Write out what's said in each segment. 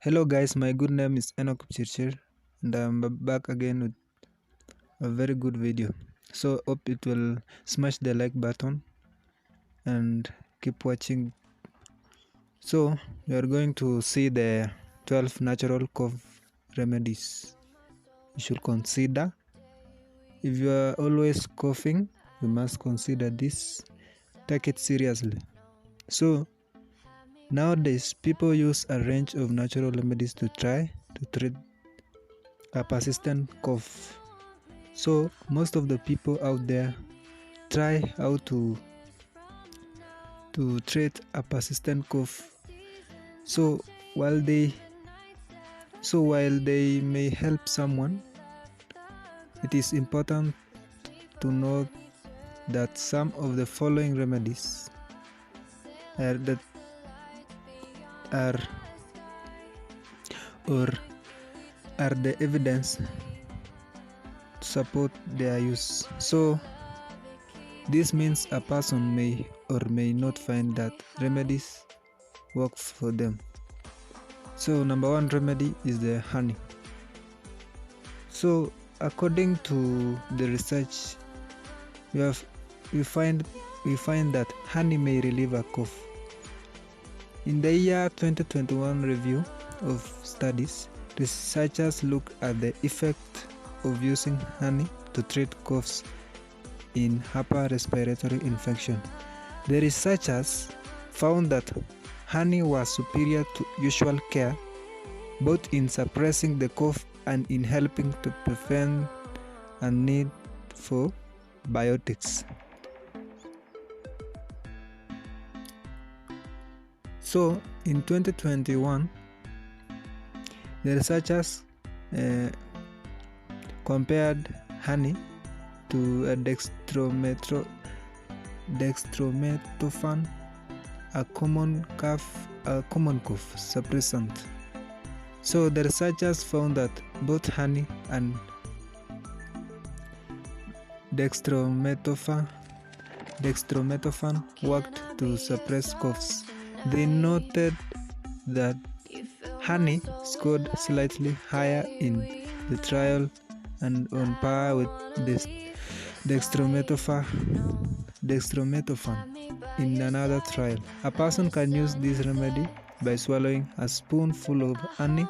Hello guys, my good name is Enoch Chirchir and I'm back again with a very good video. So hope it will smash the like button and keep watching. So we are going to see the 12 natural cough remedies you should consider. If you are always coughing, you must consider this. Take it seriously. So nowadays people use a range of natural remedies to try to treat a persistent cough. So most of the people out there try how to treat a persistent cough. So while they may help someone, it is important to note that some of the following remedies are the evidence to support their use. So this means a person may or may not find that remedies work for them. So number one remedy is the honey. So according to the research, we find that honey may relieve a cough. In the year 2021 review of studies, researchers looked at the effect of using honey to treat coughs in upper respiratory infection. The researchers found that honey was superior to usual care, both in suppressing the cough and in helping to prevent a need for biotics. So in 2021, the researchers compared honey to a dextromethorphan, a common cough suppressant. So the researchers found that both honey and dextromethorphan worked to suppress coughs. They noted that honey scored slightly higher in the trial and on par with this dextromethorphan in another trial. A person can use this remedy by swallowing a spoonful of honey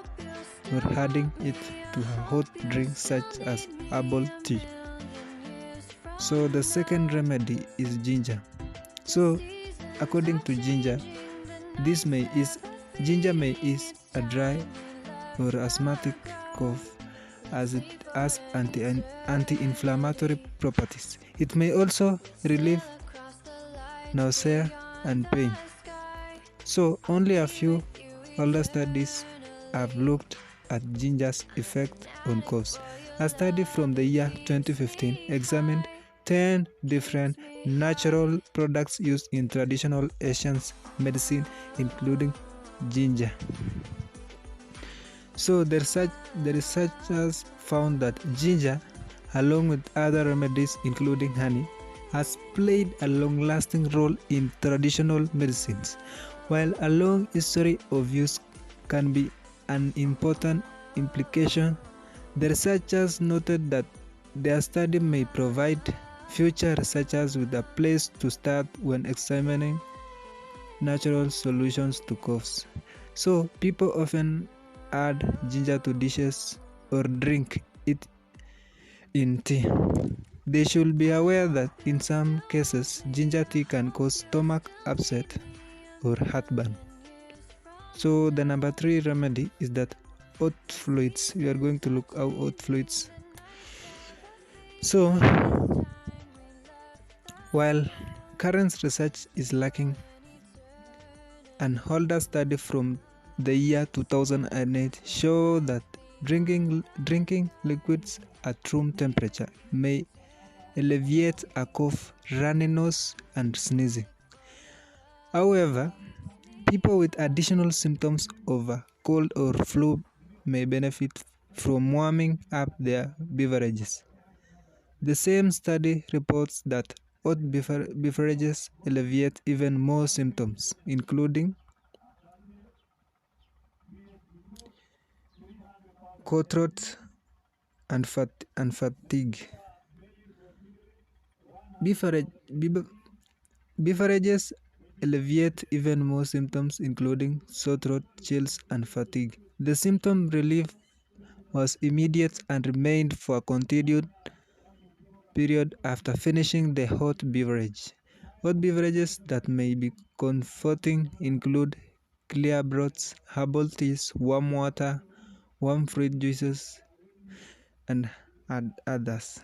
or adding it to a hot drink such as herbal tea. So the second remedy is ginger. So according to ginger, ginger may ease a dry or asthmatic cough as it has anti-inflammatory properties. It may also relieve nausea and pain. So only a few older studies have looked at ginger's effect on coughs. A study from the year 2015 examined 10 different natural products used in traditional Asian medicine, including ginger. So the researchers found that ginger, along with other remedies including honey, has played a long-lasting role in traditional medicines. While a long history of use can be an important implication, the researchers noted that their study may provide future researchers with a place to start when examining natural solutions to coughs. So people often add ginger to dishes or drink it in tea. They should be aware that in some cases, ginger tea can cause stomach upset or heartburn. So the number 3 remedy is that oat fluids. We are going to look at oat fluids. So while current research is lacking, an older study from the year 2008 showed that drinking liquids at room temperature may alleviate a cough, runny nose, and sneezing. However, people with additional symptoms of a cold or flu may benefit from warming up their beverages. The same study reports that hot beverages alleviate even more symptoms, including cold throat, and fatigue. Beverages alleviate even more symptoms, including sore throat, chills, and fatigue. The symptom relief was immediate and remained for a continued period after finishing the hot beverage. Hot beverages that may be comforting include clear broths, herbal teas, warm water, warm fruit juices, and others.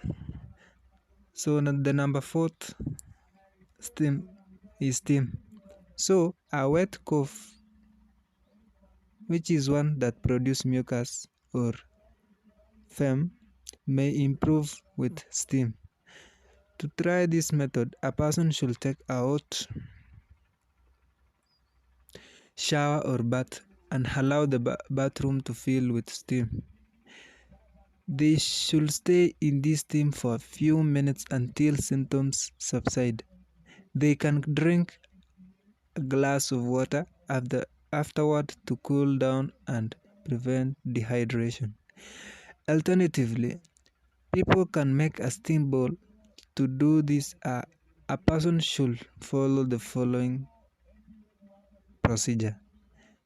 So the number fourth steam is steam. So a wet cough, which is one that produces mucus or phlegm, may improve with steam. To try this method, a person should take a hot shower or bath and allow the bathroom to fill with steam. They should stay in this steam for a few minutes until symptoms subside. They can drink a glass of water afterward to cool down and prevent dehydration. Alternatively, people can make a steam bowl. To do this, a person should follow the following procedure.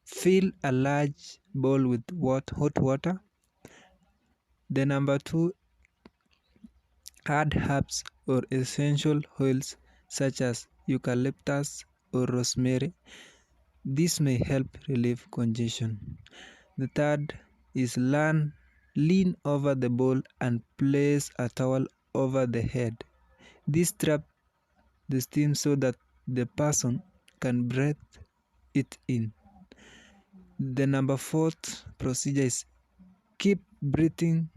Fill a large bowl with hot water. The number two, add herbs or essential oils such as eucalyptus or rosemary. This may help relieve congestion. The third is lean over the bowl and place a towel over the head. This traps the steam so that the person can breathe it in. The number fourth procedure is keep breathing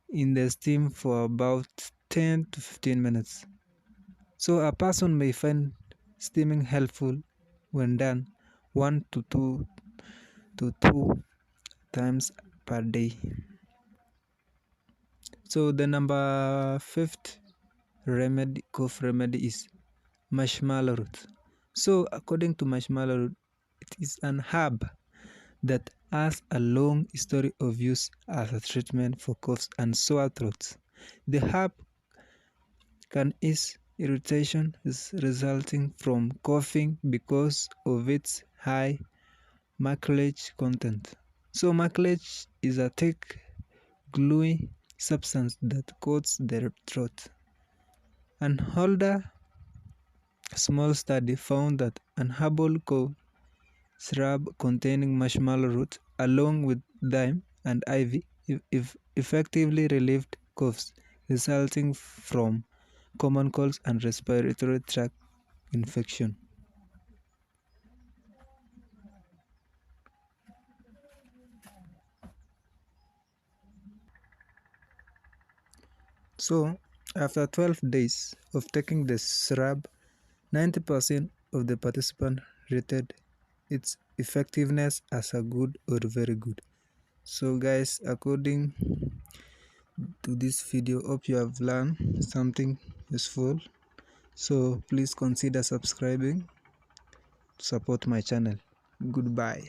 in the steam for about 10 to 15 minutes. So a person may find steaming helpful when done 1 to 2 times per day. So the number fifth cough remedy is marshmallow root. So according to marshmallow root, it is an herb that has a long history of use as a treatment for coughs and sore throats. The herb can ease irritation resulting from coughing because of its high mucilage content. So mucilage is a thick, gluey substance that coats the throat. An older small study found that an herbal cough syrup containing marshmallow root along with thyme and ivy effectively relieved coughs resulting from common colds and respiratory tract infection. So, after 12 days of taking the syrup, 90% of the participants rated its effectiveness as a good or very good. So guys, according to this video, hope you have learned something useful. So please consider subscribing to support my channel. Goodbye.